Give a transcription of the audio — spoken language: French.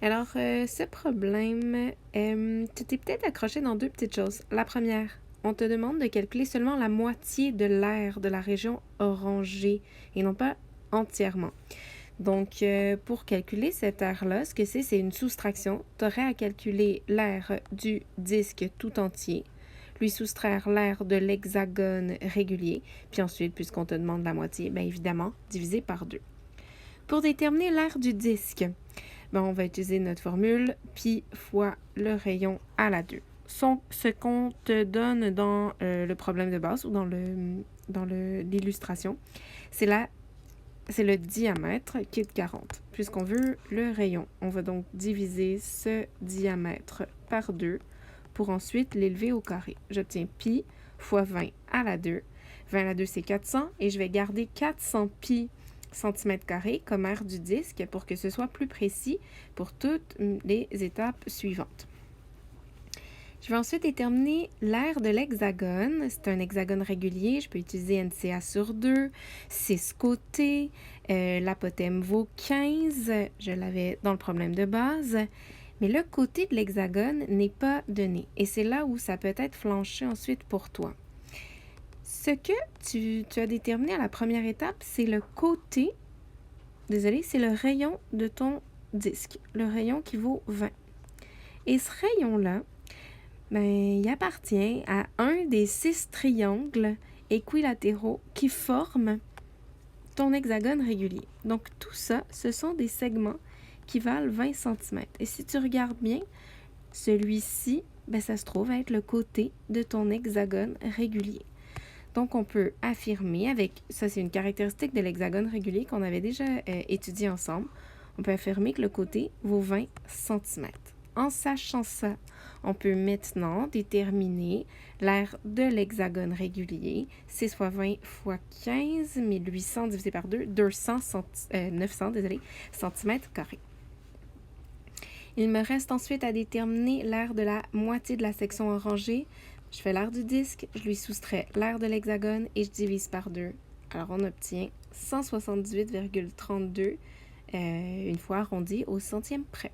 Alors, ce problème, tu t'es peut-être accroché dans deux petites choses. La première, on te demande de calculer seulement la moitié de l'aire de la région orangée et non pas entièrement. Donc, pour calculer cette aire-là, ce que c'est une soustraction. Tu aurais à calculer l'aire du disque tout entier, lui soustraire l'aire de l'hexagone régulier, puis ensuite, puisqu'on te demande la moitié, bien évidemment, diviser par 2. Pour déterminer l'aire du disque, on va utiliser notre formule pi fois le rayon à la 2. Ce qu'on te donne dans le problème de base ou dans l'illustration, c'est le diamètre qui est de 40. Puisqu'on veut le rayon, on va donc diviser ce diamètre par 2 pour ensuite l'élever au carré. J'obtiens pi fois 20 à la 2. 20 à la 2, c'est 400 et je vais garder 400 pi centimètres carrés comme aire du disque pour que ce soit plus précis pour toutes les étapes suivantes. Je vais ensuite déterminer l'aire de l'hexagone. C'est un hexagone régulier. Je peux utiliser NCA sur 2, 6 côtés. L'apothème vaut 15. Je l'avais dans le problème de base. Mais le côté de l'hexagone n'est pas donné. Et c'est là où ça peut être flanché ensuite pour toi. Ce que tu as déterminé à la première étape, c'est le côté, c'est le rayon de ton disque. Le rayon qui vaut 20. Et ce rayon-là, il appartient à un des 6 triangles équilatéraux qui forment ton hexagone régulier. Donc, tout ça, ce sont des segments qui valent 20 cm. Et si tu regardes bien, celui-ci, ça se trouve être le côté de ton hexagone régulier. Donc, on peut affirmer ça c'est une caractéristique de l'hexagone régulier qu'on avait déjà étudié ensemble, on peut affirmer que le côté vaut 20 cm. En sachant ça, on peut maintenant déterminer l'aire de l'hexagone régulier. 6 fois 20 fois 15, 1800 divisé par 2, 900 centimètres carrés. Il me reste ensuite à déterminer l'aire de la moitié de la section orangée. Je fais l'aire du disque, je lui soustrais l'aire de l'hexagone et je divise par 2. Alors, on obtient 178,32 une fois arrondi au centième près.